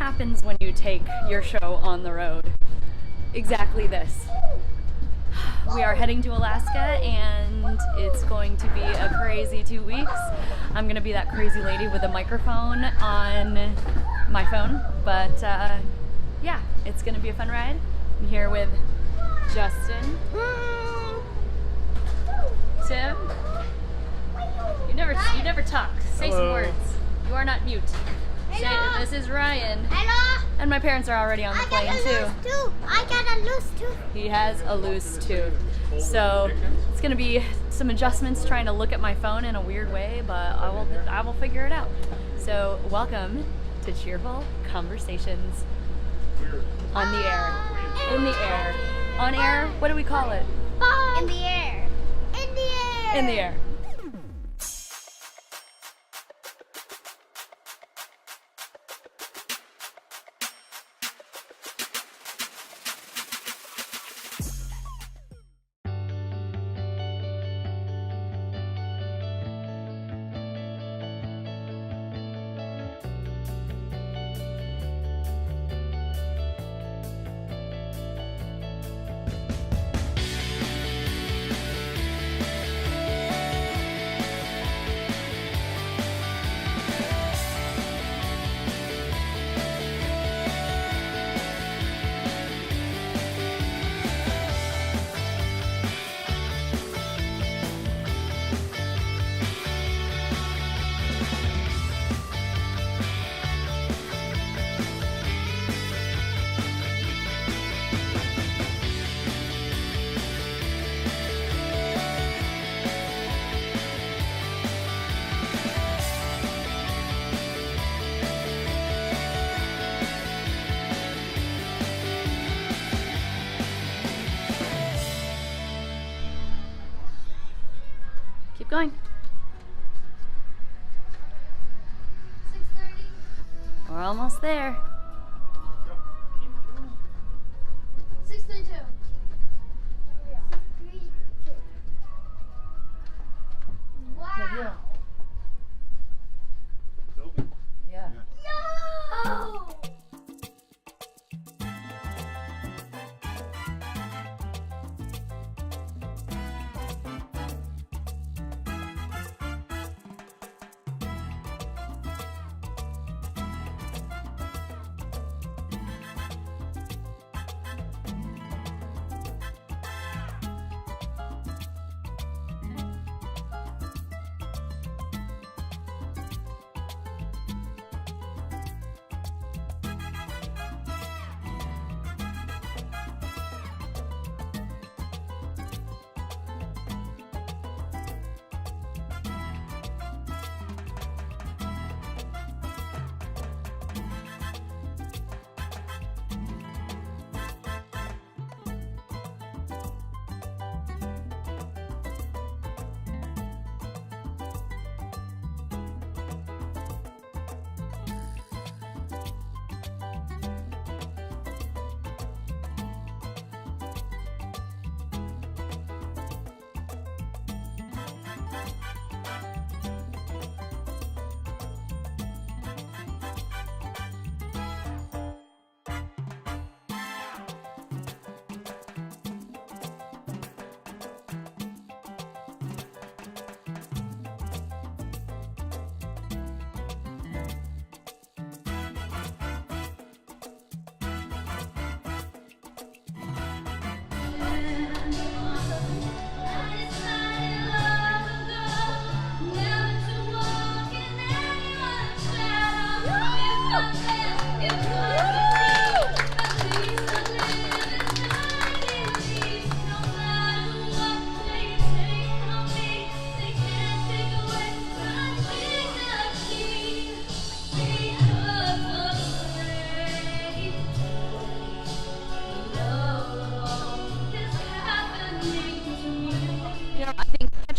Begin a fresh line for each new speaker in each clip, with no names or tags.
happens when you take your show on the road? Exactly this. We are heading to Alaska and it's going to be a crazy 2 weeks. I'm going to be that crazy lady with a microphone on my phone, but yeah, it's going to be a fun ride. I'm here with Justin, Tim. You never talk. Say some words. You are not mute. Say, this is Ryan.
Hello.
And my parents are already on the plane too.
I got a loose tooth.
He has a loose tooth. So it's gonna be some adjustments trying to look at my phone in a weird way, but I will figure it out. So welcome to Cheerful Conversations. On the air. In the air. On air? What do we call it?
In the air. In the air.
In the air. Keep going.
6:30.
We're almost there.
6:32. 6:32. Wow.
Yeah.
Yo!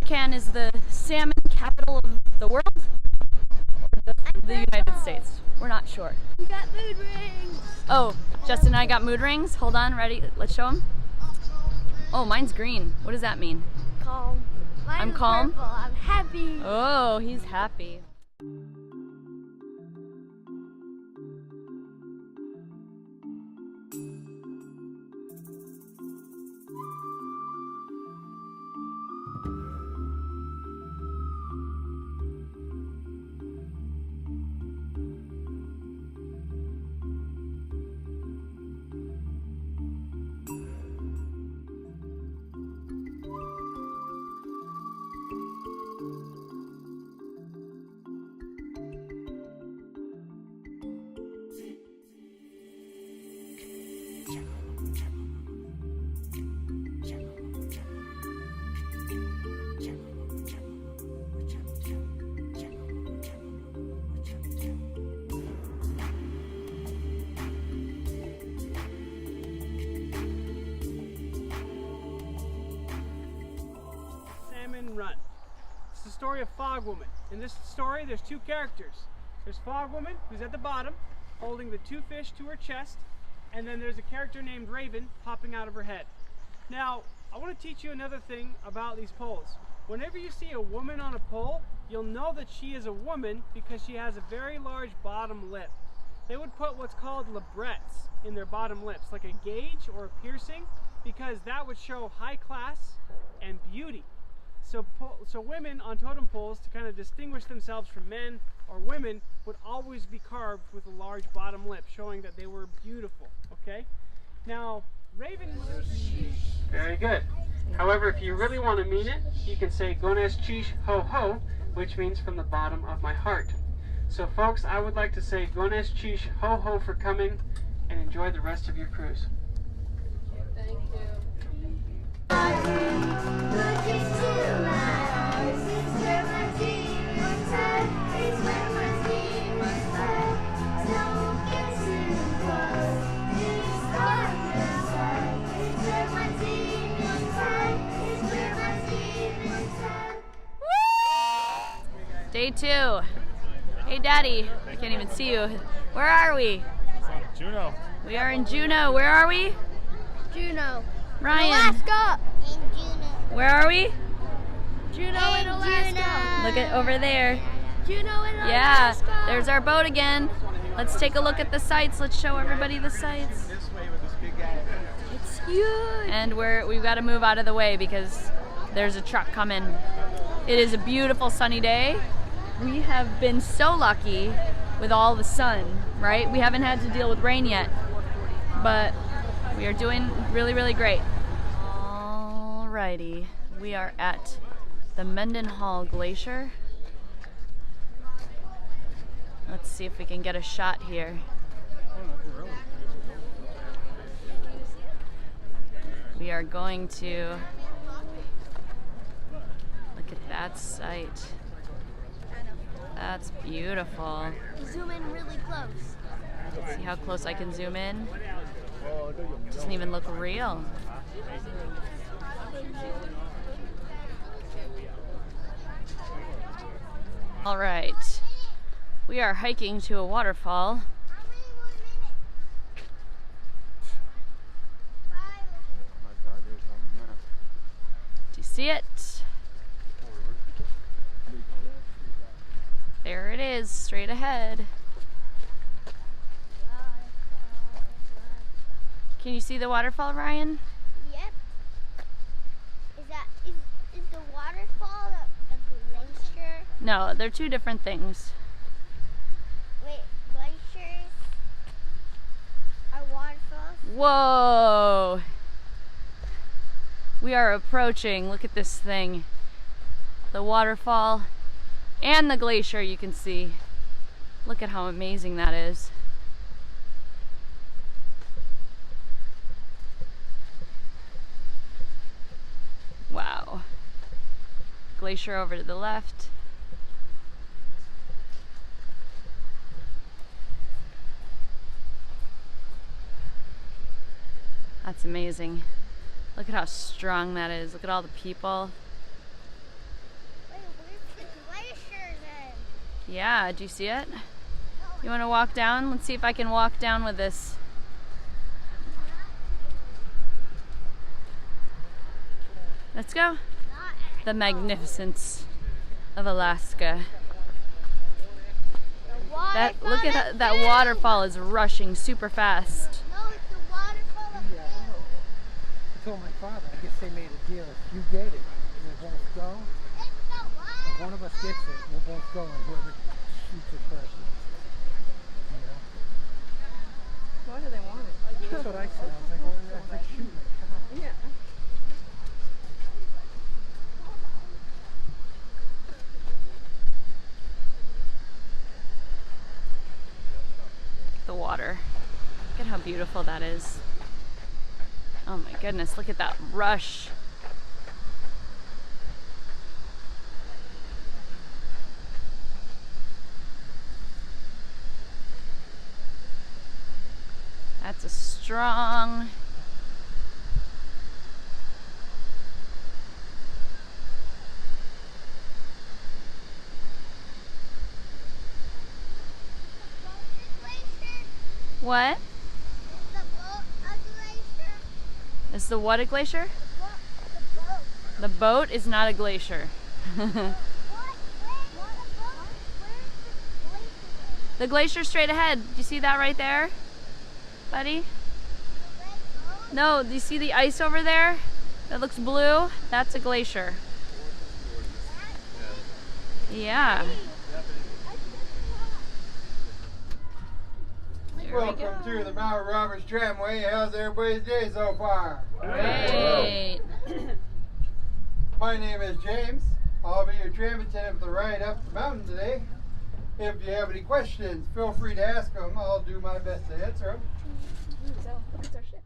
Can is the salmon capital of the world? Or the United States? We're not sure.
We got mood rings.
Oh, Justin and I got mood rings. Hold on, ready? Let's show them. Oh, mine's green. What does that mean?
Calm.
I'm calm?
Purple. I'm happy.
Oh, he's happy.
story of Fog Woman. In this story, there's two characters. There's Fog Woman, who's at the bottom, holding the two fish to her chest, and then there's a character named Raven popping out of her head. Now, I want to teach you another thing about these poles. Whenever you see a woman on a pole, you'll know that she is a woman because she has a very large bottom lip. They would put what's called librettes in their bottom lips, like a gauge or a piercing, because that would show high class and beauty. So women on totem poles, to kind of distinguish themselves from men or women, would always be carved with a large bottom lip, showing that they were beautiful, okay? Now, Raven... Very good. However, if you really want to mean it, you can say Gones Chish Ho Ho, which means from the bottom of my heart. So folks, I would like to say Gones Chish Ho Ho for coming, and enjoy the rest of your cruise.
Thank you.
Day 2. Hey Daddy, I can't even see you. Where are we?
Juneau.
We are in Juneau. Where are we?
Juneau.
Ryan.
Alaska. In Juneau.
Where are we?
Juneau in Alaska.
Look at over there.
Juneau in Alaska.
Yeah, there's our boat again. Let's take a look at the sights. Let's show everybody the sights.
This way with this big guy.
It's huge.
And we've got to move out of the way because there's a truck coming. It is a beautiful sunny day. We have been so lucky with all the sun, right? We haven't had to deal with rain yet, but we are doing really, really great. Alrighty, we are at the Mendenhall Glacier. Let's see if we can get a shot here. We are going to look at that sight. That's beautiful.
Zoom in really close.
See how close I can zoom in? Doesn't even look real. All right, we are hiking to a waterfall. Do you see it? There it is, straight ahead. Can you see the waterfall, Ryan?
Yep. Is the waterfall the glacier?
No, they're two different things.
Wait, glaciers are waterfalls?
Whoa! We are approaching, look at this thing. The waterfall and the glacier you can see. Look at how amazing that is. Wow. Glacier over to the left. That's amazing. Look at how strong that is. Look at all the people.
Wait, where's the glacier then?
Yeah, do you see it? You want to walk down? Let's see if I can walk down with this. Let's go. The magnificence of Alaska. Look at that waterfall is rushing super fast.
No, it's the waterfall of
I told my father, I guess they made a deal. If you get it, we'll both go. If one of us gets it, we'll both go, and whoever shoots it first. You know?
Why do they want it?
That's what I said. I was like, oh, that's like shooting a cow.
Yeah.
The water. Look at how beautiful that is. Oh my goodness, look at that rush. That's a strong What?
Is the boat a glacier?
Is the what a glacier?
The boat.
The boat is not a glacier.
What? Where? What a boat? Where's the glacier?
The glacier's straight ahead. Do you see that right there, buddy?
The red boat?
No, do you see the ice over there? That looks blue? That's a glacier. Yeah. There we go.
Welcome to the Mount Roberts Tramway. How's everybody's day so far?
Great.
My name is James. I'll be your tram attendant for the ride up the mountain today. If you have any questions, feel free to ask them. I'll do my best to answer them.
So, look at our ship.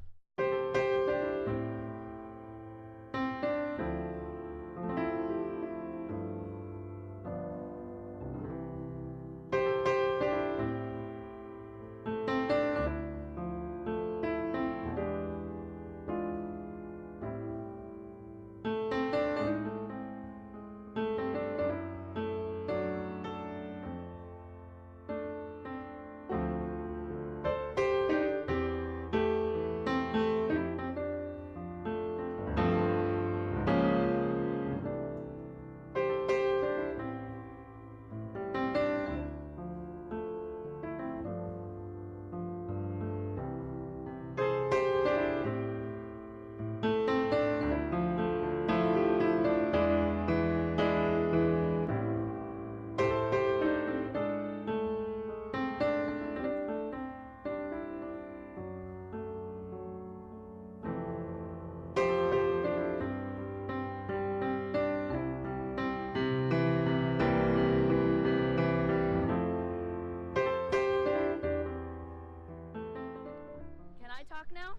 Now?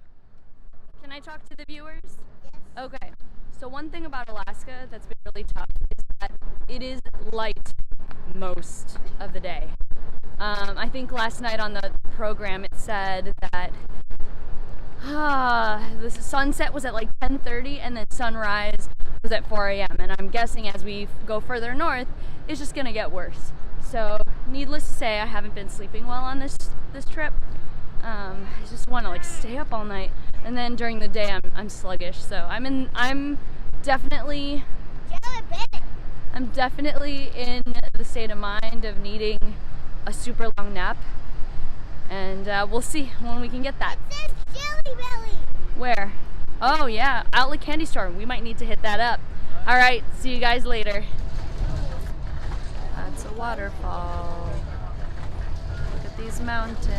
Can I talk to the viewers?
Yes.
Okay. So one thing about Alaska that's been really tough is that it is light most of the day. I think last night on the program it said that the sunset was at like 10:30 and then sunrise was at 4 a.m. And I'm guessing as we go further north, it's just gonna get worse. So needless to say, I haven't been sleeping well on this trip. I just want to like stay up all night, and then during the day I'm sluggish. So I'm definitely in the state of mind of needing a super long nap, and we'll see when we can get that.
It says Jelly Belly.
Where? Oh yeah, Outlet Candy Store. We might need to hit that up. All right, see you guys later. That's a waterfall. Look at these mountains.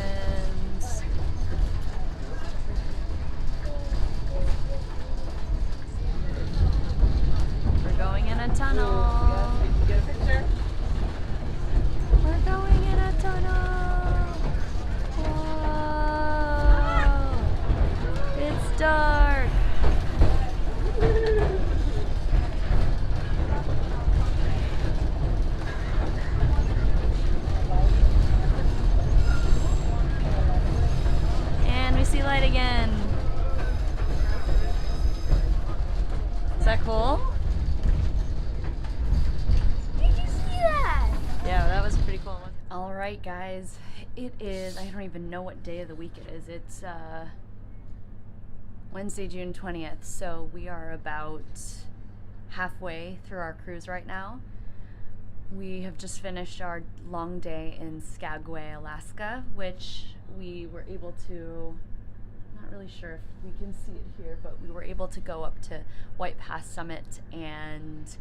We're going in a tunnel.
Get a picture?
We're going in a tunnel. Whoa. It's dark. And we see light again. Is that cool?
Did you see that?
Yeah, that was a pretty cool one. All right, guys. It is, I don't even know what day of the week it is. It's Wednesday, June 20th. So we are about halfway through our cruise right now. We have just finished our long day in Skagway, Alaska, which we were able to, not really sure if we can see it here, but we were able to go up to White Pass Summit, and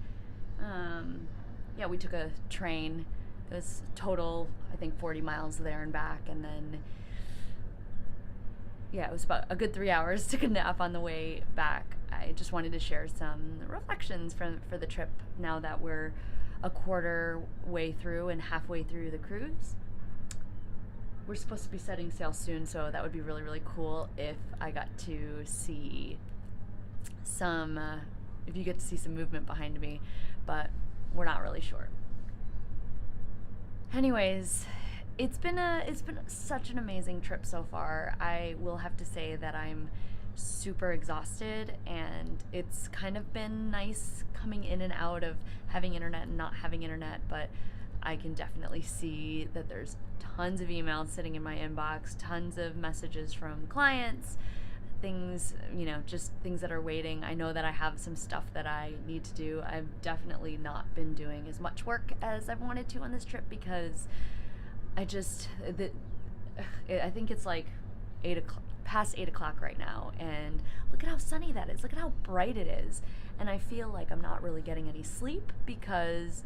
yeah, we took a train. It was total, I think, 40 miles there and back, and then yeah, it was about a good 3 hours. Took a nap on the way back. I just wanted to share some reflections for the trip now that we're a quarter way through and halfway through the cruise. We're supposed to be setting sail soon, so that would be really, really cool if I got to see some, if you get to see some movement behind me, but we're not really sure. Anyways, it's been such an amazing trip so far. I will have to say that I'm super exhausted, and it's kind of been nice coming in and out of having internet and not having internet, but I can definitely see that there's tons of emails sitting in my inbox, tons of messages from clients, things, you know, just things that are waiting. I know that I have some stuff that I need to do. I've definitely not been doing as much work as I've wanted to on this trip because I think it's like past 8 o'clock right now, and look at how sunny that is. Look at how bright it is. And I feel like I'm not really getting any sleep because,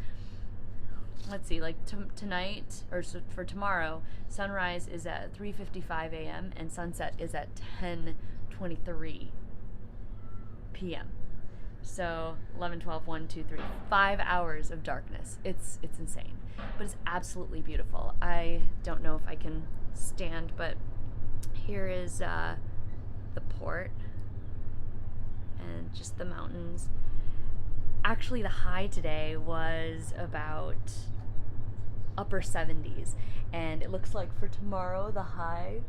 let's see, like tonight, or for tomorrow, sunrise is at 3:55 a.m. and sunset is at 10:23 p.m. So 11, 12, 1, 2, 3, 5 hours of darkness. It's insane, but it's absolutely beautiful. I don't know if I can stand, but here is the port and just the mountains. Actually, the high today was about upper 70s, and it looks like for tomorrow the high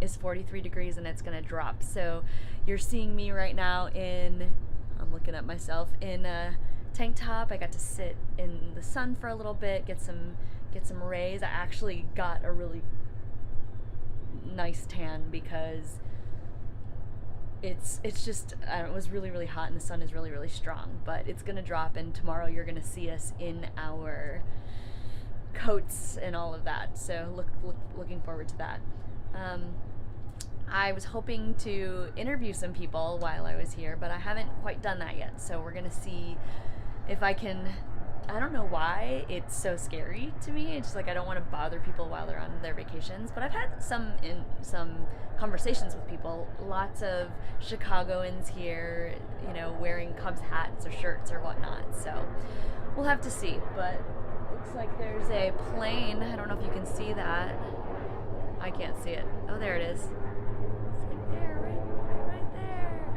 is 43 degrees and it's gonna drop. So you're seeing me right now I'm looking at myself in a tank top. I got to sit in the sun for a little bit, get some rays. I actually got a really nice tan because it's just, I don't know, it was really, really hot and the sun is really, really strong, but it's gonna drop, and tomorrow you're gonna see us in our coats and all of that. So looking forward to that. I was hoping to interview some people while I was here, but I haven't quite done that yet. So we're gonna see if I can. I don't know why it's so scary to me. It's just like I don't want to bother people while they're on their vacations. But I've had some conversations with people. Lots of Chicagoans here, you know, wearing Cubs hats or shirts or whatnot. So we'll have to see. But looks like there's a plane. I don't know if you can see that. I can't see it. Oh, there it is. It's like there, right there.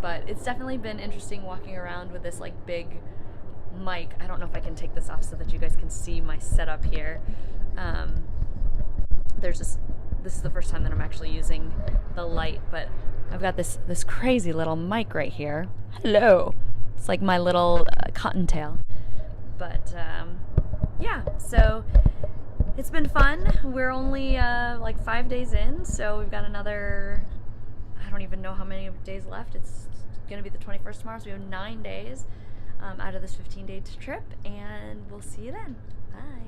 But it's definitely been interesting walking around with this like big mic. I don't know if I can take this off so that you guys can see my setup here. This is the first time that I'm actually using the light, but I've got this crazy little mic right here. Hello. It's like my little cottontail. But yeah, so it's been fun. We're only like 5 days in, so we've got another, I don't even know how many days left. It's going to be the 21st tomorrow, so we have 9 days out of this 15-day trip, and we'll see you then. Bye.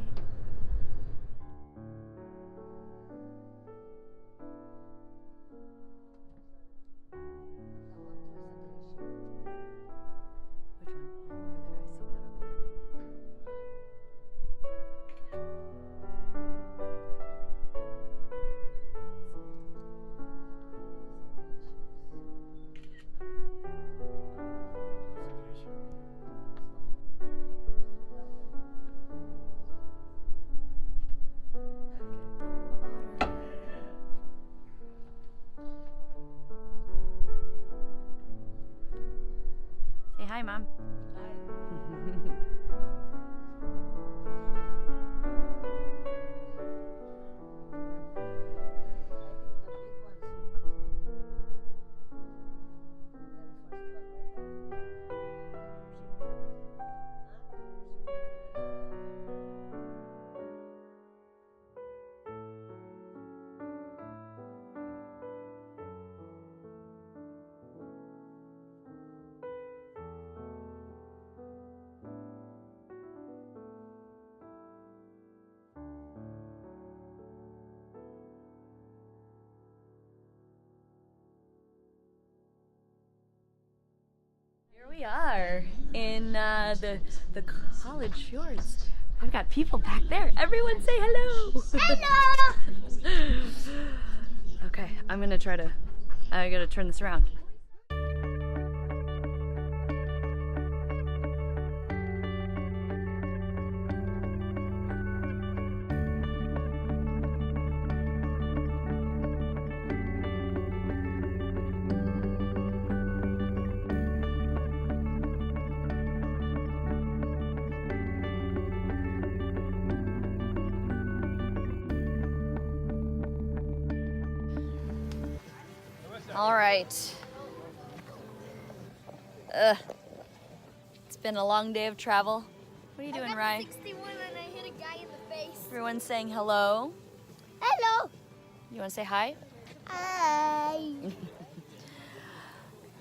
Which one? Oh, over there. I see that over there. Say hi, Mom. Here we are in the college shores. I've got people back there. Everyone say hello.
Hello!
Okay, I gotta turn this around. All right. It's been a long day of travel. What are you doing,
I got
Rye?
61 and I hit a guy in the face.
Everyone's saying hello.
Hello.
You want to say hi?
Hi.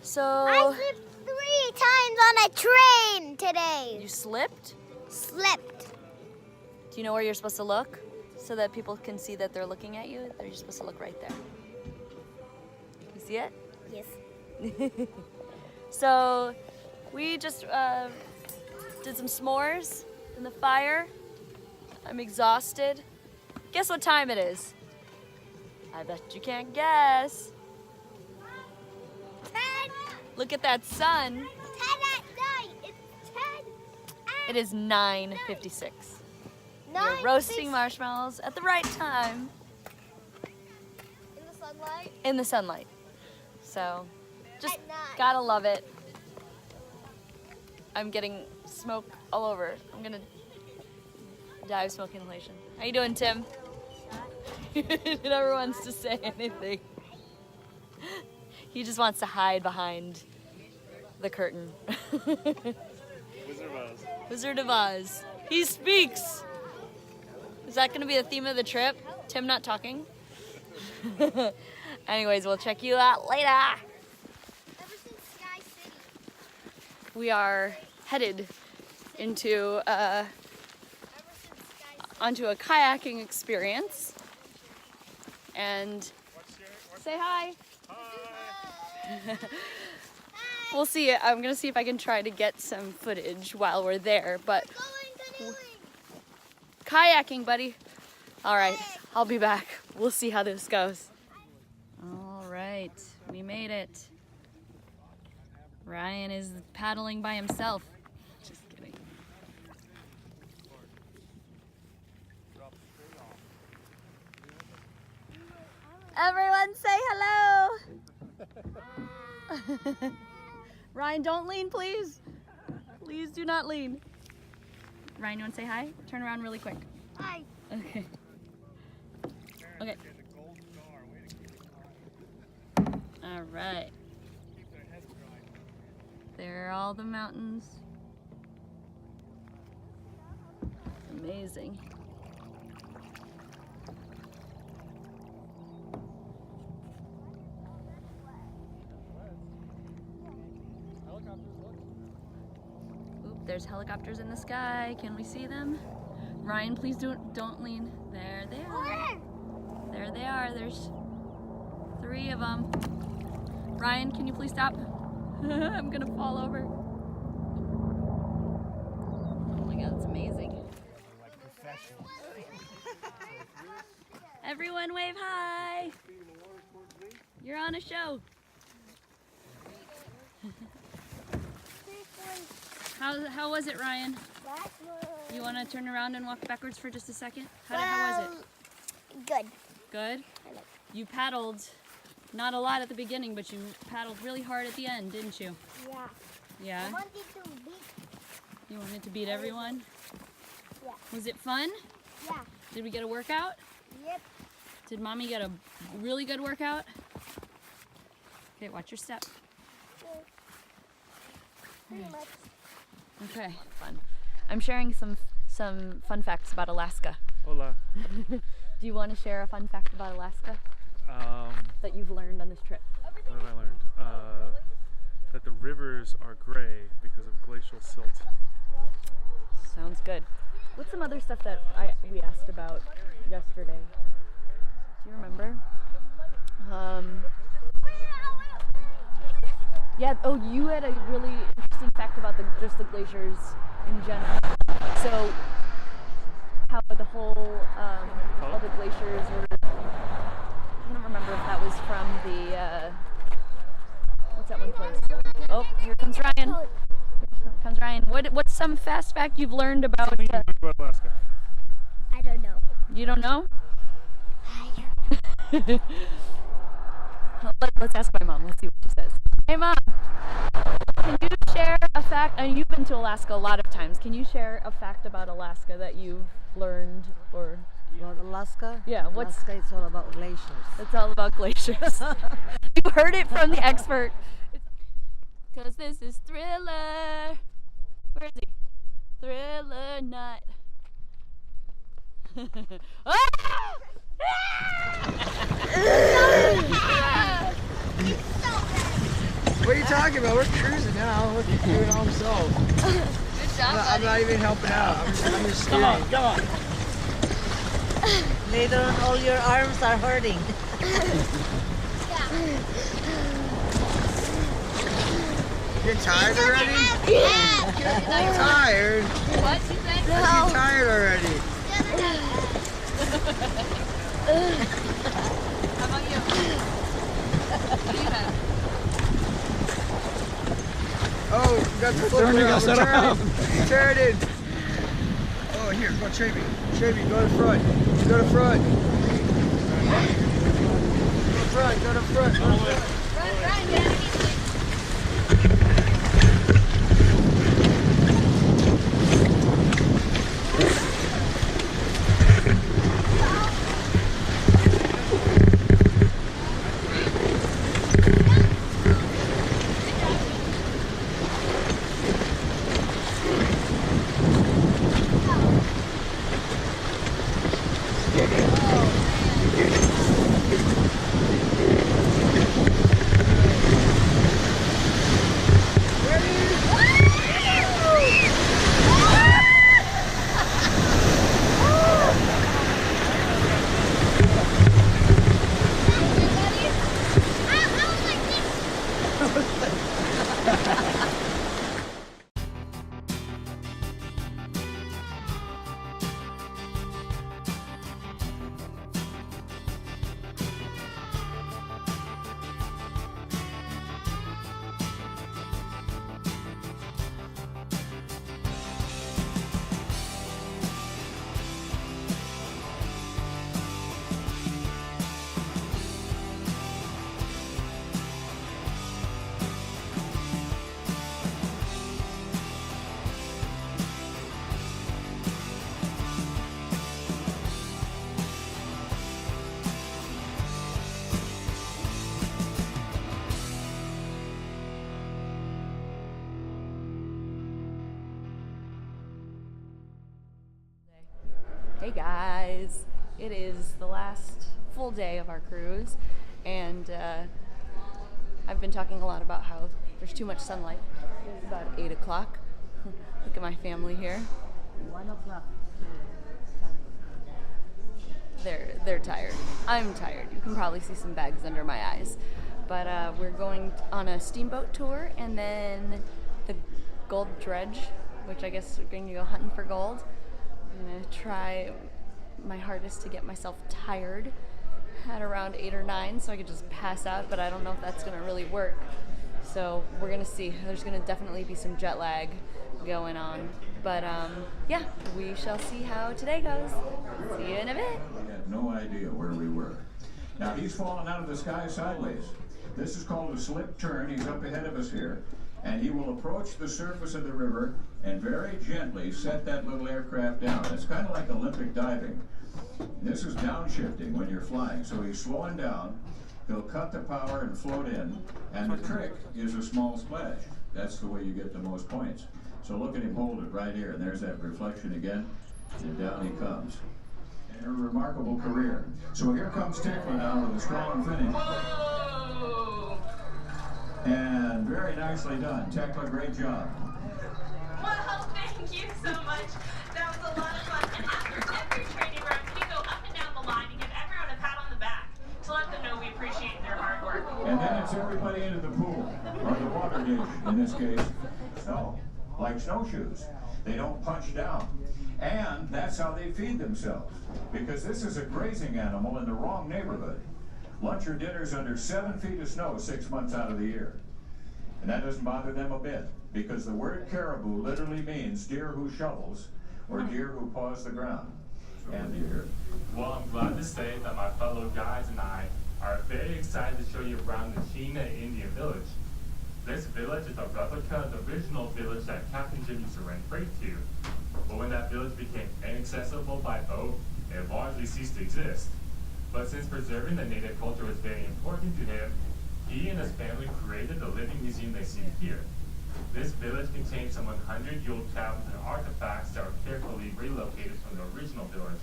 So,
I slipped 3 times on a train today.
you slipped?
Slipped.
Do you know where you're supposed to look? So that people can see that they're looking at you? You're supposed to look right there. You see it?
Yes.
So, we just did some s'mores in the fire. I'm exhausted. Guess what time it is? I bet you can't guess.
10.
Look at that sun.
10 at night. It's 10.
It is 9:56. We're
9.
roasting marshmallows at the right time
In the sunlight.
in the sunlight. So, just
At night.
gotta love it. I'm getting smoke all over. I'm gonna die of smoke inhalation. How you doing, Tim? He never wants to say anything. He just wants to hide behind the curtain.
Wizard of Oz.
Wizard of Oz. He speaks. Is that going to be the theme of the trip? Tim not talking? Anyways, we'll check you out later.
Ever since Sky City.
We are headed into
Ever since Sky City.
onto a kayaking experience. And say hi. We'll see. I'm gonna see if I can try to get some footage while we're there. But kayaking, buddy. All right, I'll be back. We'll see how this goes. All right, we made it. Ryan is paddling by himself. Just kidding. Everyone say hello. Ryan, don't lean, please. Please do not lean. Ryan, you want to say hi? Turn around really quick.
Hi.
Okay. Okay. All right. There are all the mountains. Amazing. Oop, there's helicopters in the sky. Can we see them? Ryan, please don't lean. There they are. There they are. There's 3 of them. Ryan, can you please stop? I'm gonna fall over. Oh my god, it's amazing. Everyone wave hi. You're on a show. How was it, Ryan? You want to turn around and walk backwards for just a second? How was it?
Good.
Good? You paddled not a lot at the beginning, but you paddled really hard at the end, didn't you?
Yeah.
Yeah?
I wanted to beat.
You wanted to beat everyone?
Yeah.
Was it fun?
Yeah.
Did we get a workout?
Yep.
Did Mommy get a really good workout? Okay, watch your step.
Pretty much.
Okay, fun. I'm sharing some fun facts about Alaska.
Hola.
Do you want to share a fun fact about Alaska that you've learned on this trip?
What have I learned? That the rivers are gray because of glacial silt.
Sounds good. What's some other stuff that we asked about yesterday? Do you remember? Yeah. Oh, you had a really interesting fact about just the glaciers in general. So, how the whole all the glaciers were. I don't remember if that was from the what's that one place? Oh, here comes Ryan. Here comes Ryan. What's some fast fact you've learned about?
Something you learned about Alaska.
I don't know.
You don't know? Let's ask my mom. Let's see what she says. Hey, Mom. Can you share a fact? You've been to Alaska a lot of times. Can you share a fact about Alaska that you've learned or?
About Alaska?
Yeah.
Alaska is all about glaciers.
It's all about glaciers. You heard it from the expert. Cause this is Thriller. Where is he? Thriller night.
What are you talking about? We're cruising now. We're doing it all themselves.
Good job,
I'm not even helping out. I'm just steering.
Come on.
Later on, all your arms are hurting.
You're tired already?
Yeah.
Tired?
What you said?
You're tired already.
How about you? What do you have?
Oh, you got the flip around. We're turning. Oh, here, go Chevy. Chevy, go to front. Go to front. Go to front, go to front. Go to front.
Run, get out of
Hey guys, it is the last full day of our cruise, and I've been talking a lot about how there's too much sunlight. It's about 8 o'clock. Look at my family here.
1 o'clock.
They're tired. I'm tired. You can probably see some bags under my eyes. But we're going on a steamboat tour, and then the gold dredge, which I guess we're going to go hunting for gold. I'm going to try my hardest to get myself tired at around 8 or 9 so I could just pass out, but I don't know if that's going to really work. So we're going to see. There's going to definitely be some jet lag going on. But yeah, we shall see how today goes. See you in a bit.
We had no idea where we were. Now he's fallen out of the sky sideways. This is called a slip turn. He's up ahead of us here. And he will approach the surface of the river and very gently set that little aircraft down. It's kind of like Olympic diving. This is downshifting when you're flying. So he's slowing down. He'll cut the power and float in. And the trick is a small splash. That's the way you get the most points. So look at him hold it right here. And there's that reflection again. And down he comes. And a remarkable career. So here comes Tekla now with a strong finish.
Whoa!
And very nicely done. Tekla, great job.
Well, thank you so much. That was a lot of fun. And after every training run, we go up and down the line and give everyone a pat on the back to let them know we appreciate their hard work.
And then it's everybody into the pool, or the water dish, in this case, snow, like snowshoes. They don't punch down. And that's how they feed themselves, because this is a grazing animal in the wrong neighborhood. Lunch or dinner's under 7 feet of snow 6 months out of the year. And that doesn't bother them a bit, because the word caribou literally means deer who shovels, or deer who paws the ground. And deer.
Well, I'm glad to say that my fellow guides and I are very excited to show you around the China Indian village. This village is a replica of the original village that Captain Jim used to rent freight to. But when that village became inaccessible by boat, it largely ceased to exist. But since preserving the native culture was very important to him, he and his family created the living museum they see here. This village contains some 100-year-old cabins and artifacts that were carefully relocated from the original village.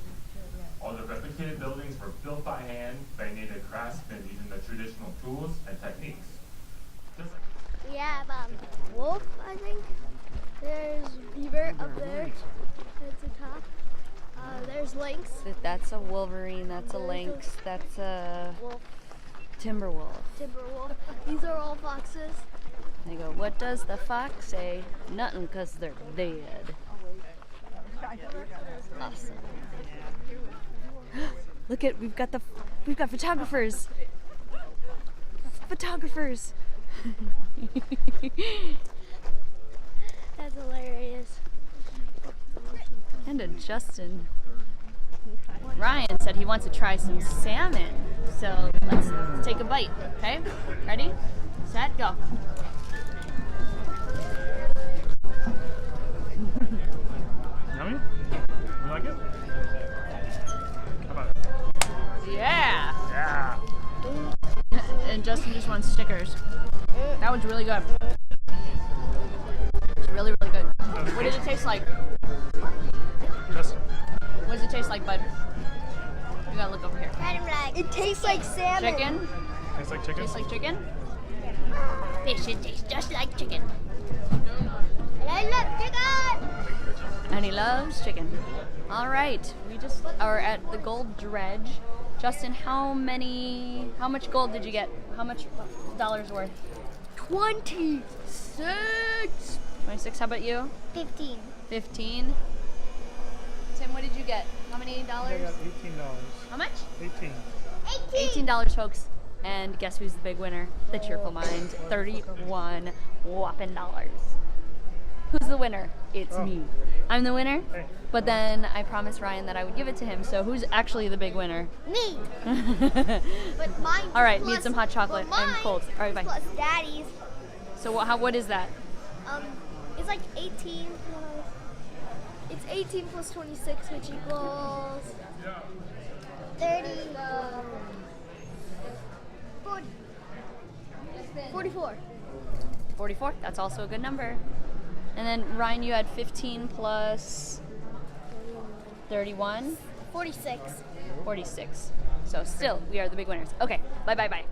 All the replicated buildings were built by hand by native craftsmen using the traditional tools and techniques. Just like
We have wolf, I think. There's beaver up there at the top. There's lynx.
That's a wolverine, that's a lynx, that's a
Wolf.
timber wolf.
Timber wolf. These are all foxes.
They go, what does the fox say? Nothing, 'cause they're dead. Awesome. Look at, we've got photographers. Photographers.
That's hilarious.
And a Justin. Ryan said he wants to try some salmon. So let's take a bite, okay? Ready, set, go.
Yummy? You like it? How about it?
Yeah.
Yeah.
And Justin just wants stickers. That was really good. It's really, really good. What did it taste like?
Justin.
What does it taste like, bud? You gotta look over here.
It tastes like salmon.
Chicken?
Tastes like chicken?
Tastes like chicken? This should taste just like chicken.
And I love chicken.
And he loves chicken. All right, we just are at the gold dredge. Justin, how much gold did you get? How much dollars worth?
26.
26, how about you?
15.
15. Tim, what did you get? How many
I
dollars?
got $18.
How much?
18.
$18, folks. And guess who's the big winner? The Cheerful Mind. 31 whopping dollars. Who's the winner? It's me. I'm the winner.
Hey.
But then I promised Ryan that I would give it to him. So who's actually the big winner?
Me. But mine.
All right,
plus,
need some hot chocolate
but
and
mine
cold. All right, bye.
Plus Daddy's.
So what is that?
It's like 18 plus. It's 18 plus 26, which equals 30. 40. 44.
44. That's also a good number. And then Ryan, you had 15 plus 31.
46.
46. So still, we are the big winners. Okay, bye.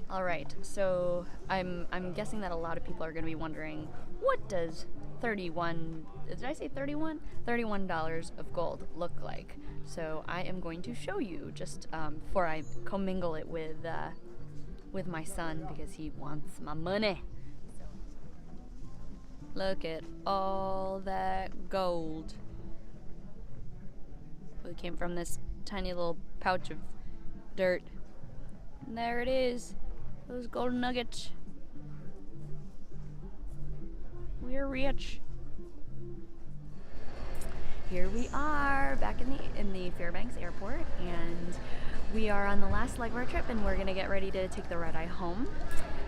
All right, so I'm guessing that a lot of people are going to be wondering, what does 31, did I say 31? $31 of gold look like? So I am going to show you just before I commingle it with my son because he wants my money. So, look at all that gold. It came from this tiny little pouch of dirt. And there it is. Those gold nuggets. We're rich. Here we are back in the Fairbanks airport, and we are on the last leg of our trip, and we're gonna get ready to take the red eye home.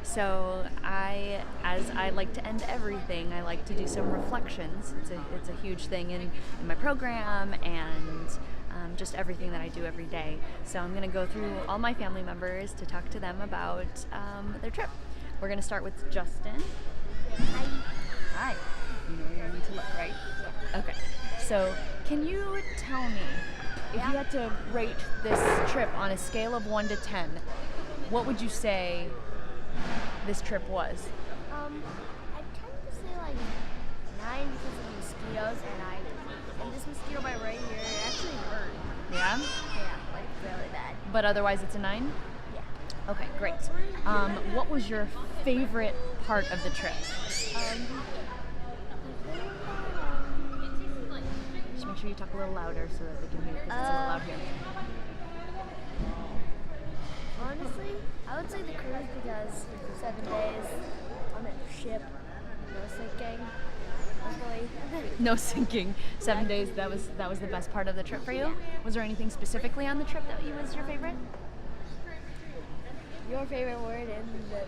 So as I like to end everything, I like to do some reflections. It's a huge thing in my program and just everything that I do every day. So I'm gonna go through all my family members to talk to them about their trip. We're gonna start with Justin. Hi. You know where I need to look, right? Yeah. Okay. So can you tell me, if you had to rate this trip on a scale of 1 to 10, what would you say this trip was?
I tend to say like 9 because of mosquitoes, and this mosquito bite right here it actually hurt.
Yeah?
Yeah, like really bad.
But otherwise it's a 9?
Yeah.
Okay, great. What was your favorite part of the trip? Just make sure you talk a little louder so that they can hear, because it's a little loud here.
Honestly, I would say the cruise because 7 days on a ship, no sinking. Hopefully.
No sinking. 7 days. That was the best part of the trip for you. Was there anything specifically on the trip that was your favorite?
Your favorite word in the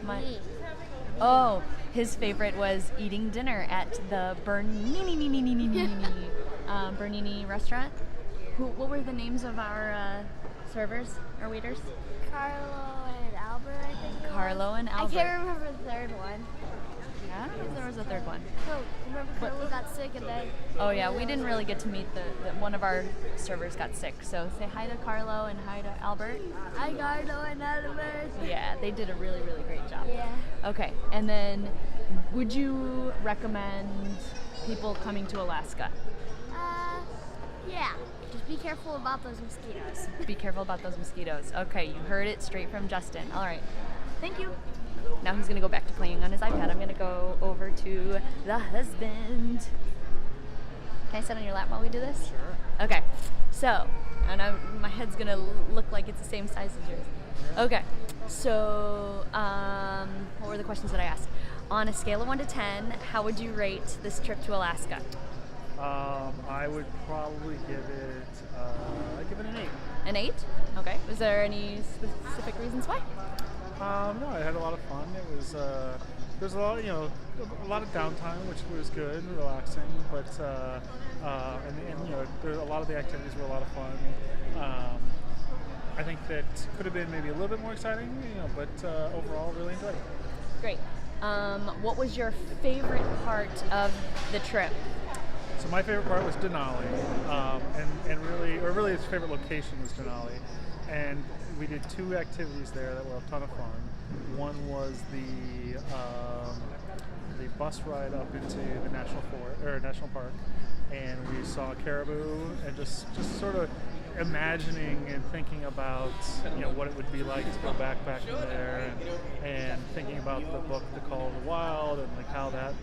My. Oh, his favorite was eating dinner at the Bernini restaurant. What were the names of our servers or waiters?
Carlo and Albert, I think.
Carlo and Albert.
I can't remember the third one.
I don't know if there was a third one.
No, remember Carlo got sick and they...
Oh yeah, we didn't really get to meet the one of our servers got sick. So say hi to Carlo and hi to Albert.
Hi, Carlo and Albert.
Yeah, they did a really, really great job.
Yeah.
Okay, and then would you recommend people coming to Alaska?
Yeah. Just be careful about those mosquitoes.
Be careful about those mosquitoes. Okay, you heard it straight from Justin. All right, thank you. Now he's gonna go back to playing on his iPad. I'm gonna go over to the husband. Can I sit on your lap while we do this?
Sure.
Okay, so, and my head's gonna look like it's the same size as yours. Okay, so what were the questions that I asked? On a scale of 1 to 10, how would you rate this trip to Alaska?
I would probably give it an 8.
An 8? Okay. Was there any specific reasons why?
No, I had a lot of fun. It was there's a lot, a lot of downtime, which was good, relaxing. But a lot of the activities were a lot of fun. I think that could have been maybe a little bit more exciting, but overall, really enjoyed it.
Great. What was your favorite part of the trip?
So my favorite part was Denali, and really his favorite location was Denali, and we did 2 activities there that were a ton of fun. One was the bus ride up into the national park, and we saw caribou, and just sort of imagining and thinking about what it would be like to go backpacking there, and thinking about the book The Call of the Wild, and like how that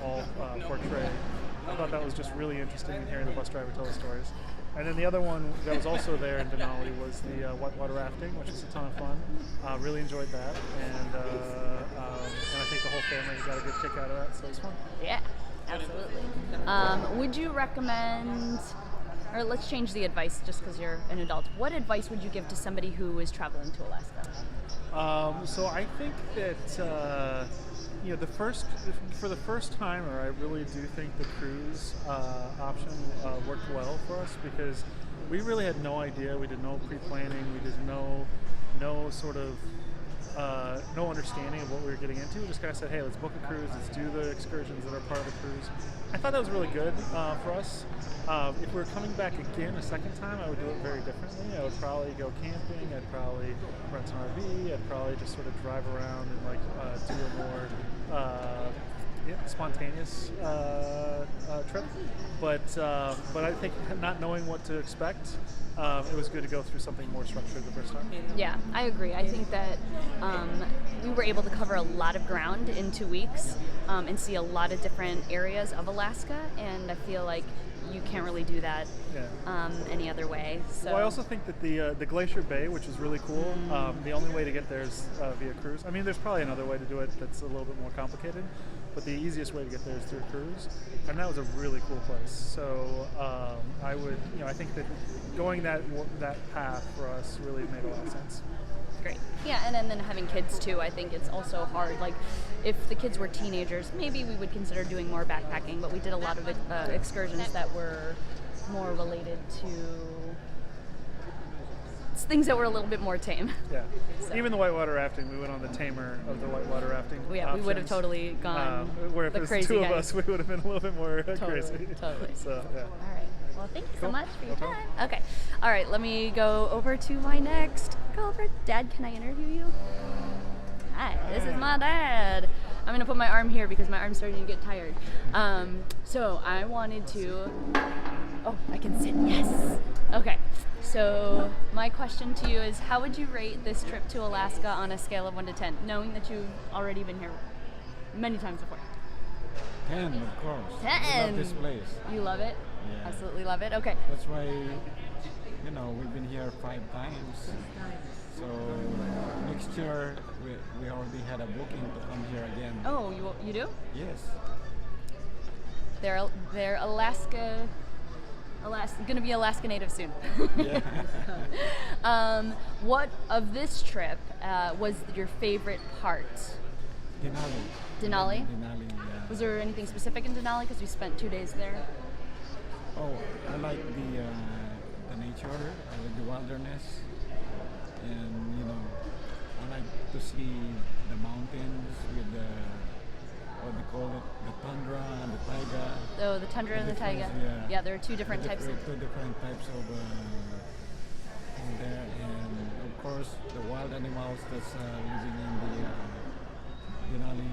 all portrayed. I thought that was just really interesting, hearing the bus driver tell the stories. And then the other one that was also there in Denali was the whitewater rafting, which was a ton of fun. Really enjoyed that, and I think the whole family got a good kick out of that, so it was fun.
Yeah, absolutely. Would you recommend, or let's change the advice just because you're an adult. What advice would you give to somebody who is traveling to Alaska?
So I think that for the first timer, I really do think the cruise option worked well for us, because we really had no idea. We did no pre-planning. We did no sort of no understanding of what we were getting into. We just kind of said, hey, let's book a cruise. Let's do the excursions that are part of the cruise. I thought that was really good for us. If we were coming back again a second time, I would do it very differently. I would probably go camping. I'd probably rent an RV. I'd probably just sort of drive around and do a more spontaneous trip. But I think not knowing what to expect, it was good to go through something more structured the first time.
Yeah, I agree. I think that we were able to cover a lot of ground in 2 weeks and see a lot of different areas of Alaska, and I feel like you can't really do that any other way. So.
Well, I also think that the Glacier Bay, which is really cool, the only way to get there is via cruise. I mean, there's probably another way to do it that's a little bit more complicated, but the easiest way to get there is through a cruise, and that was a really cool place. So I think that going that path for us really made a lot of sense.
Great. Yeah, and then having kids too, I think it's also hard. Like, if the kids were teenagers, maybe we would consider doing more backpacking, but we did a lot of excursions that were more related to things that were a little bit more tame.
Yeah.
So.
Even the whitewater rafting, we went on the tamer of the whitewater rafting.
Yeah,
options.
we would have totally gone
where if
the
it was
crazy
2
guys.
of us, we would have been a little bit more crazy.
Totally.
So, yeah.
All right. Well, thank you so
Cool.
much for your
No
time.
problem.
Okay. All right, let me go over to my next culprit. Dad, can I interview you? Hi, this is my dad. I'm going to put my arm here because my arm's starting to get tired. So I wanted to... Oh, I can sit. Yes. Okay. So my question to you is, how would you rate this trip to Alaska on a scale of 1 to 10, knowing that you've already been here many times before?
10, of course.
10.
I love this place.
You love it?
Yeah.
Absolutely love it. Okay.
That's why, we've been here 5 times. So next year we already had a booking to come here again.
Oh, you do?
Yes.
They're Alaska gonna be Alaska native soon.
Yeah.
What of this trip was your favorite part?
Denali.
Denali?
Denali, yeah.
Was there anything specific in Denali because we spent 2 days there?
Oh, I like the nature, I like the wilderness, and I like to see the mountains with what they call it, the tundra and the taiga.
Oh, the tundra and the taiga. Yeah, there are two different types.
Two different types of in there, and of course the wild animals that's living in the Denali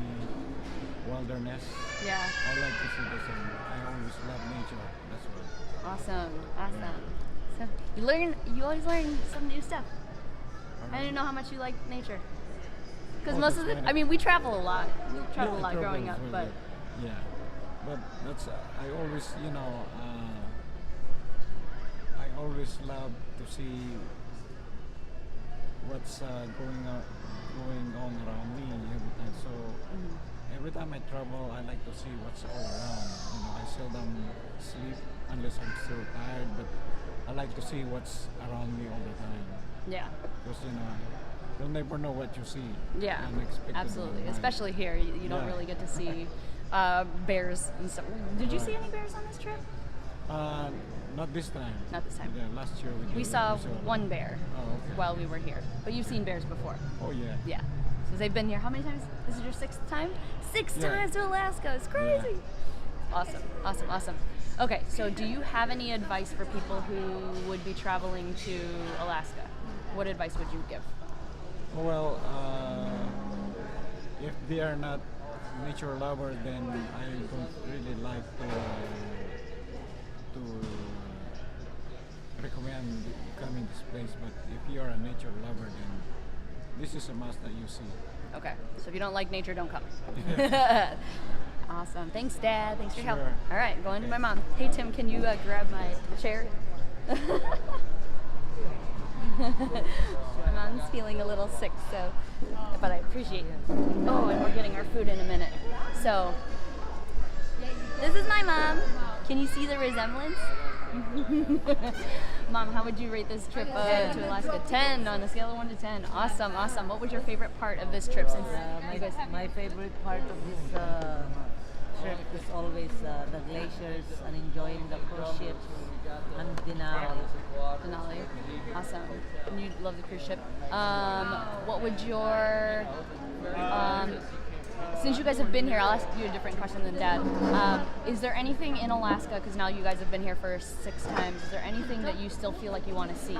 wilderness.
Yeah.
I like to see this, and I always love nature. That's why.
Awesome. So you always learn some new stuff. I didn't know how much you like nature. Because most of I mean, we travel a lot. We travel a lot growing up, but
yeah, but that's I always, I always love to see what's going on around me every time. So every time I travel, I like to see what's all around. I seldom sleep unless I'm still tired, but I like to see what's around me all the time.
Yeah.
Because you'll never know what you see.
Yeah,
unexpected.
absolutely. Especially here, you don't really get to see bears and stuff. Did you see any bears on this trip?
Not this time.
Not this time.
Yeah, last year we
saw one bear
okay.
while we were here. But you've seen bears before.
Oh yeah.
Yeah. So they've been here how many times? This is your sixth time? Six times to Alaska. It's crazy. Yeah. Awesome. Okay, so do you have any advice for people who would be traveling to Alaska? What advice would you give?
Well, if they are not nature lovers, then I don't really like to recommend coming this place. But if you are a nature lover, then this is a must that you see.
Okay, so if you don't like nature, don't come.
Yeah.
Awesome. Thanks, Dad. Thanks for your help.
Sure.
All right, going to my mom. Hey, Tim, can you grab my chair? My mom's feeling a little sick, so, but I appreciate it. Oh, and we're getting our food in a minute. So, this is my mom. Can you see the resemblance? Mom, how would you rate this trip to Alaska? 10 on a scale of 1 to 10. Awesome. What was your favorite part of this trip? Since
my favorite part of this trip is always the glaciers and enjoying the cruise ships and Denali.
Awesome. And you love the cruise ship. What would your since you guys have been here, I'll ask you a different question than Dad. Is there anything in Alaska, because now you guys have been here for 6 times, is there anything that you still feel like you want to see?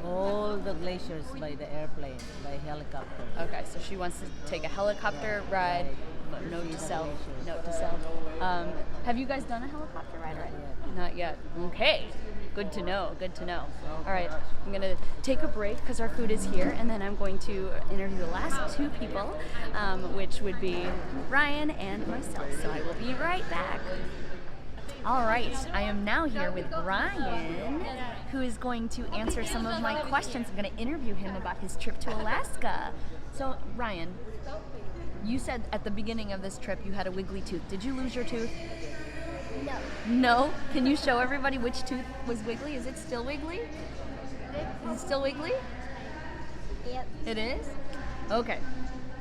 All the glaciers by the airplane, by helicopter.
Okay, so she wants to take a helicopter ride. Note to self. Have you guys done a helicopter ride already? Not yet. Okay. Good to know. All right, I'm going to take a break because our food is here, and then I'm going to interview the last 2 people, which would be Ryan and myself. So I will be right back. All right, I am now here with Ryan, who is going to answer some of my questions. I'm going to interview him about his trip to Alaska. So, Ryan, you said at the beginning of this trip you had a wiggly tooth. Did you lose your tooth? No? Can you show everybody which tooth was wiggly? Is it still wiggly? Is it still wiggly?
Yep.
It is? Okay.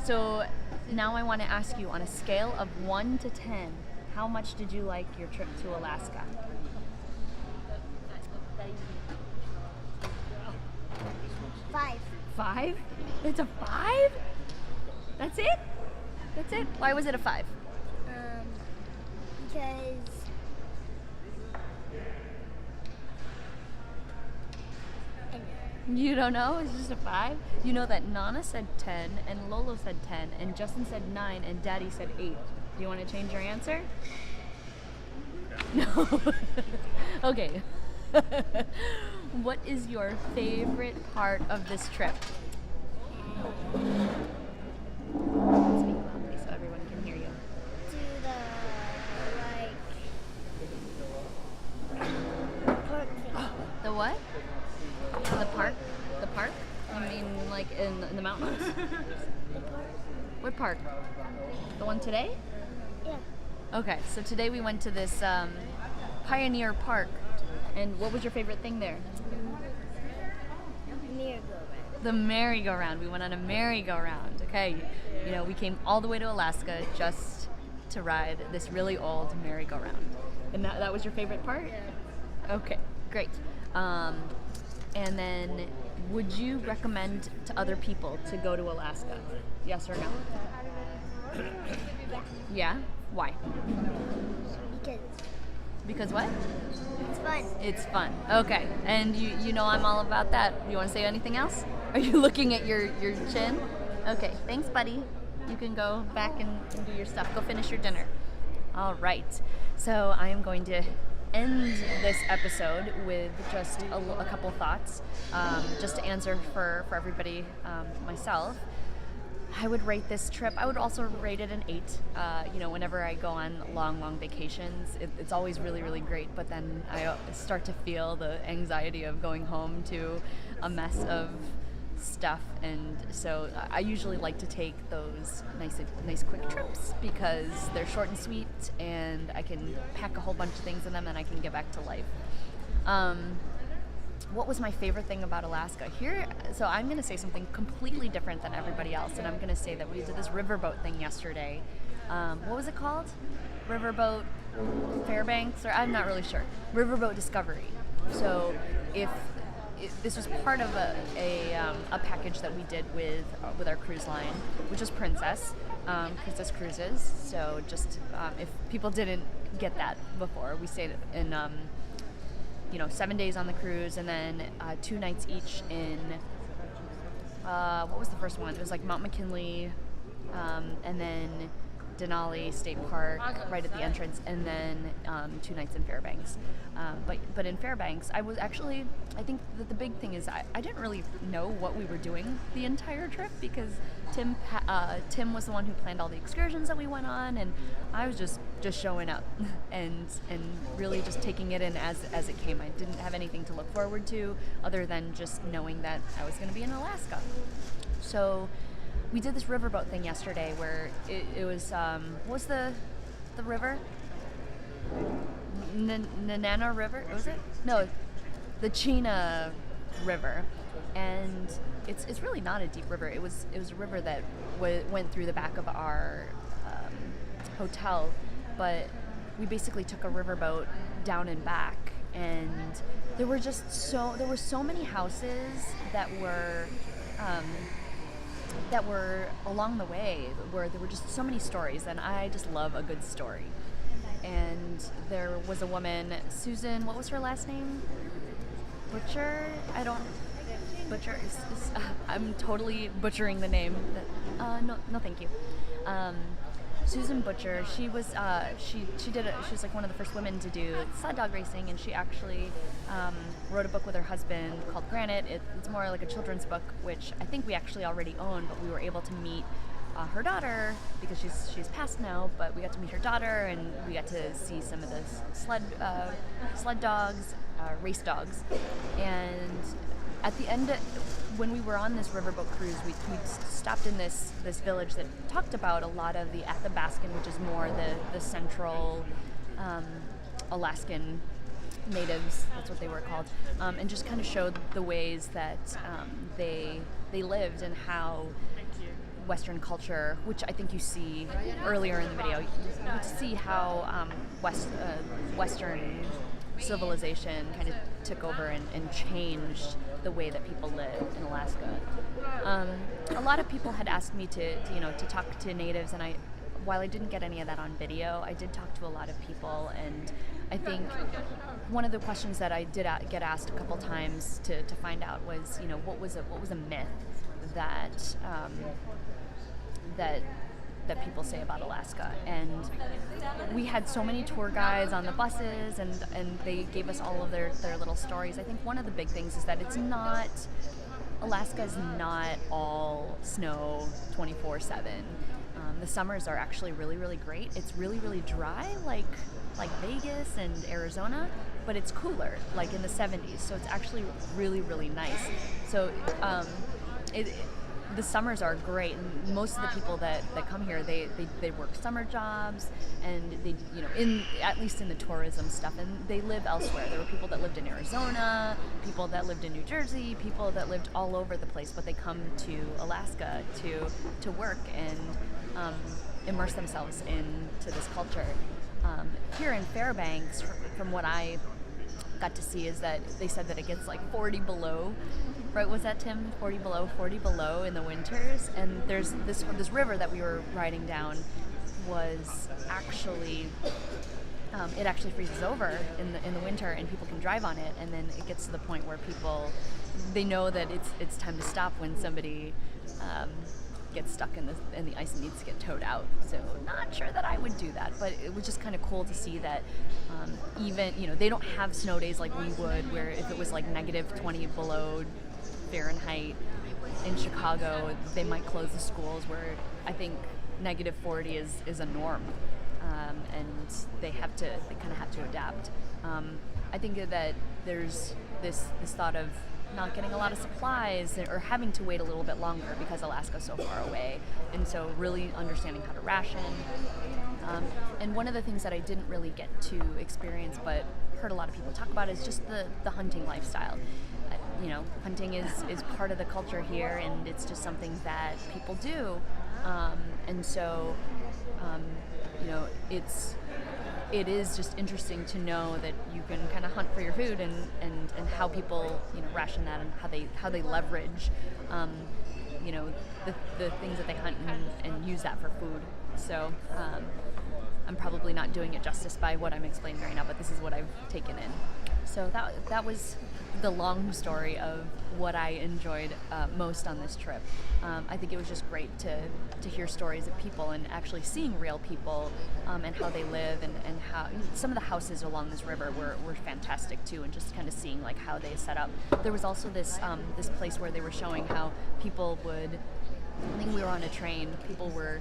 So now I want to ask you, on a scale of 1 to 10, how much did you like your trip to Alaska?
5.
5? It's a 5? That's it? Why was it a 5?
Because
you don't know? It's just a 5? You know that Nana said 10, and Lolo said 10, and Justin said 9, and Daddy said 8. Do you want to change your answer? No. Okay. What is your favorite part of this trip? Speak loudly so everyone can hear you.
Park thing.
The what? The park? The park? You mean like in the mountains? What park? The one today?
Yeah.
Okay, so today we went to this Pioneer Park. And what was your favorite thing there?
Merry-go-round.
The merry-go-round. We went on a merry-go-round. Okay, we came all the way to Alaska just to ride this really old merry-go-round. And that was your favorite part? Yeah. Okay, great. And then, would you recommend to other people to go to Alaska? Yes or no? Yeah? Why?
Because
Because what?
it's fun.
It's fun. Okay. And you know I'm all about that. You want to say anything else? Are you looking at your chin? Okay. Thanks, buddy. You can go back and do your stuff. Go finish your dinner. All right. So I am going to end this episode with just a couple thoughts, just to answer for everybody, myself. I would rate this trip, I would also rate it an 8. Whenever I go on long vacations, it's always really, really great, but then I start to feel the anxiety of going home to a mess of stuff, and so I usually like to take those nice quick trips because they're short and sweet, and I can pack a whole bunch of things in them and I can get back to life. What was my favorite thing about Alaska? So I'm going to say something completely different than everybody else, and I'm going to say that we did this riverboat thing yesterday. What was it called? Riverboat Fairbanks, or I'm not really sure. Riverboat Discovery. So this was part of a package that we did with our cruise line, which is Princess Cruises. So just if people didn't get that before, we stayed in 7 days on the cruise, and then 2 nights each in what was the first one? It was like Mount McKinley, and then Denali State Park right at the entrance, and then 2 nights in Fairbanks. But in Fairbanks, I think that the big thing is I didn't really know what we were doing the entire trip, because Tim was the one who planned all the excursions that we went on, and I was just showing up and really just taking it in as it came. I didn't have anything to look forward to other than just knowing that I was going to be in Alaska. So we did this riverboat thing yesterday where it was, what was the river? Nanana River, was it? No, the Chena River. And it's really not a deep river. It was a river that went through the back of our hotel, but we basically took a riverboat down and back, and there were so many houses that were along the way where there were just so many stories, and I just love a good story. And there was a woman, Susan, what was her last name? Butcher? Butcher. I'm totally butchering the name. No, thank you. Susan Butcher. She was she was like one of the first women to do sled dog racing, and she actually wrote a book with her husband called Granite. It's more like a children's book, which I think we actually already own, but we were able to meet her daughter, because she's passed now, but we got to meet her daughter, and we got to see some of the sled dogs, race dogs. And at the end, when we were on this riverboat cruise, we stopped in this village that talked about a lot of the Athabascan, which is more the central Alaskan natives, that's what they were called, and just kind of showed the ways that they lived, and how Western culture, which I think you see earlier in the video, you get to see how Western civilization kind of took over and changed the way that people live in Alaska. A lot of people had asked me to talk to natives, and while I didn't get any of that on video, I did talk to a lot of people, and I think one of the questions that I did get asked a couple times to find out was, what was a myth that people say about Alaska. And we had so many tour guides on the buses, and they gave us all of their little stories. I think one of the big things is that Alaska is not all snow 24/7. The summers are actually really, really great. It's really, really dry, like Vegas and Arizona, but it's cooler, like in the 70s. So it's actually really, really nice. So the summers are great, and most of the people that come here, they work summer jobs, and they at least in the tourism stuff, and they live elsewhere. There were people that lived in Arizona, people that lived in New Jersey, people that lived all over the place, but they come to Alaska to work and immerse themselves into this culture. Here in Fairbanks, from what I got to see is that they said that it gets like 40 below, right? Was that, Tim? 40 below in the winters. And there's this river that we were riding down was actually, it actually freezes over in the winter, and people can drive on it. And then it gets to the point where they know that it's time to stop when somebody gets stuck in the ice and needs to get towed out. So not sure that I would do that, but it was just kind of cool to see that even, they don't have snow days like we would, where if it was like negative 20 below Fahrenheit in Chicago, they might close the schools, where I think negative 40 is a norm. And they kind of have to adapt. I think that there's this thought of not getting a lot of supplies or having to wait a little bit longer because Alaska's so far away, and so really understanding how to ration. And one of the things that I didn't really get to experience but heard a lot of people talk about is just the hunting lifestyle. Hunting is part of the culture here, and it's just something that people do. And so, it is just interesting to know that you can kind of hunt for your food and how people, ration that, and how they leverage, the things that they hunt and use that for food. So, I'm probably not doing it justice by what I'm explaining right now, but this is what I've taken in. So that was the long story of what I enjoyed most on this trip. I think it was just great to hear stories of people and actually seeing real people and how they live, and how some of the houses along this river were fantastic too, and just kind of seeing like how they set up. There was also this place where they were showing how people would, I think we were on a train, people were,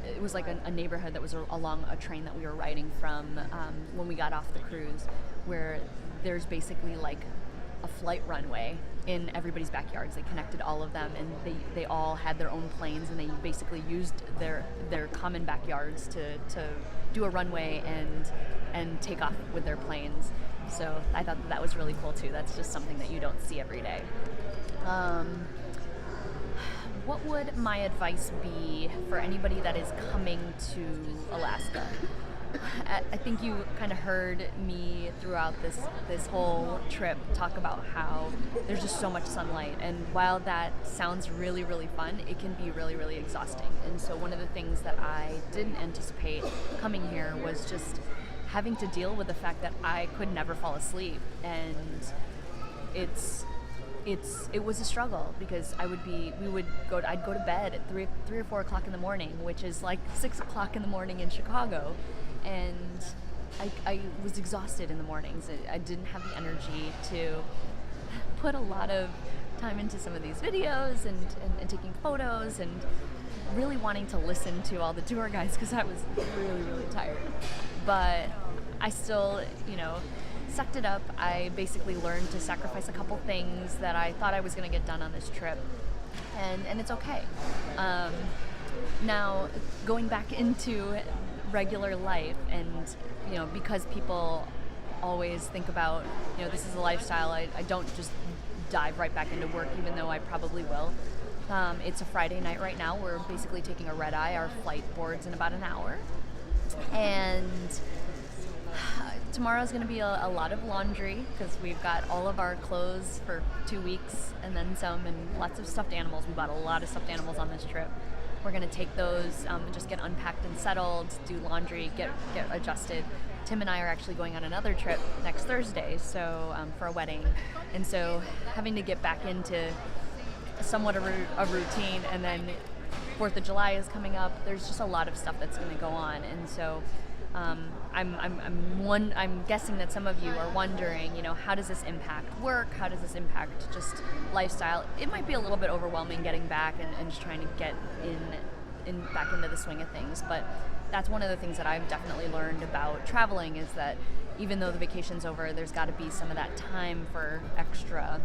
it was like a neighborhood that was along a train that we were riding from when we got off the cruise, where there's basically like a flight runway in everybody's backyards. They connected all of them, and they all had their own planes, and they basically used their common backyards to do a runway and take off with their planes. So I thought that was really cool too. That's just something that you don't see every day. What would my advice be for anybody that is coming to Alaska? I think you kind of heard me throughout this whole trip talk about how there's just so much sunlight, and while that sounds really, really fun, it can be really, really exhausting. And so one of the things that I didn't anticipate coming here was just having to deal with the fact that I could never fall asleep, and it was a struggle, because I'd go to bed at 3 or 4 o'clock in the morning, which is like 6 o'clock in the morning in Chicago, and I was exhausted in the mornings. I didn't have the energy to put a lot of time into some of these videos and taking photos and really wanting to listen to all the tour guides, because I was really, really tired. But I still, sucked it up. I basically learned to sacrifice a couple things that I thought I was going to get done on this trip, and it's okay. Now, going back into regular life, and because people always think about, this is a lifestyle, I don't just dive right back into work, even though I probably will. It's a Friday night right now. We're basically taking a red eye. Our flight boards in about an hour, and tomorrow's going to be a lot of laundry, because we've got all of our clothes for 2 weeks and then some, and lots of stuffed animals. We bought a lot of stuffed animals on this trip. We're going to take those and just get unpacked and settled, do laundry, get adjusted. Tim and I are actually going on another trip next Thursday, so for a wedding, and so having to get back into somewhat a routine, and then 4th of July is coming up. There's just a lot of stuff that's going to go on, and so I'm guessing that some of you are wondering, how does this impact work? How does this impact just lifestyle? It might be a little bit overwhelming getting back and just trying to get back into the swing of things, but that's one of the things that I've definitely learned about traveling, is that even though the vacation's over, there's got to be some of that time for extra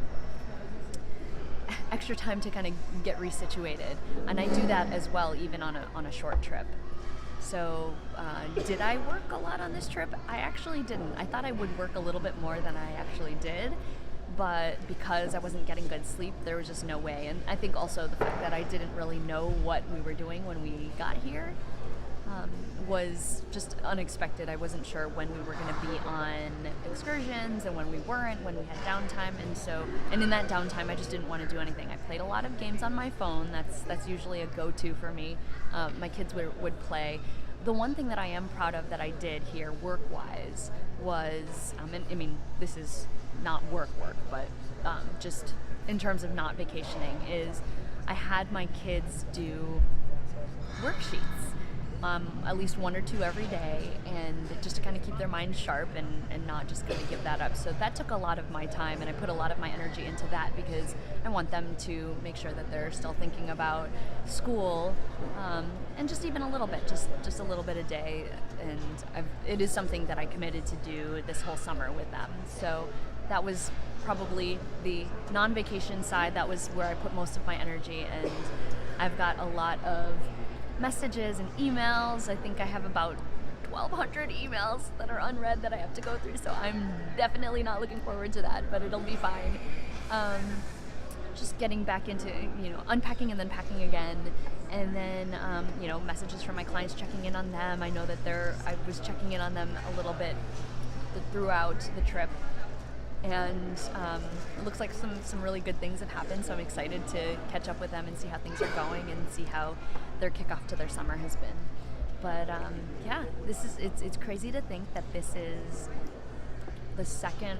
time to kind of get resituated, and I do that as well, even on a short trip. So did I work a lot on this trip? I actually didn't. I thought I would work a little bit more than I actually did, but because I wasn't getting good sleep, there was just no way. And I think also the fact that I didn't really know what we were doing when we got here was just unexpected. I wasn't sure when we were going to be on excursions and when we weren't, when we had downtime, and in that downtime I just didn't want to do anything. I played a lot of games on my phone. That's usually a go-to for me. My kids would play. The one thing that I am proud of that I did here work-wise was, I mean, this is not work, but just in terms of not vacationing, is I had my kids do worksheets. At least one or two every day, and just to kind of keep their minds sharp and not just kind of give that up. So that took a lot of my time, and I put a lot of my energy into that because I want them to make sure that they're still thinking about school, and just even a little bit, just a little bit a day. And it is something that I committed to do this whole summer with them. So that was probably the non-vacation side. That was where I put most of my energy, and I've got a lot of messages and emails. I think I have about 1,200 emails that are unread that I have to go through, so I'm definitely not looking forward to that, but it'll be fine. Just getting back into, unpacking and then packing again, and then, messages from my clients, checking in on them. I know that I was checking in on them a little bit throughout the trip, and it looks like some really good things have happened, so I'm excited to catch up with them and see how things are going and see how their kickoff to their summer has been. But yeah, it's crazy to think that this is the second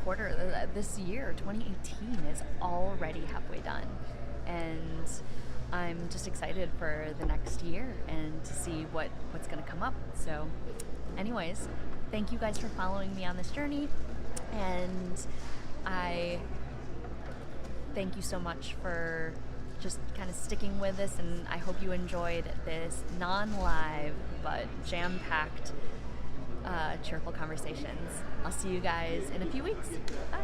quarter. This year, 2018, is already halfway done, and I'm just excited for the next year and to see what's going to come up. So anyways, thank you guys for following me on this journey, and I thank you so much for just kind of sticking with us, and I hope you enjoyed this non-live but jam-packed Cheerful Conversations. I'll see you guys in a few weeks. Bye.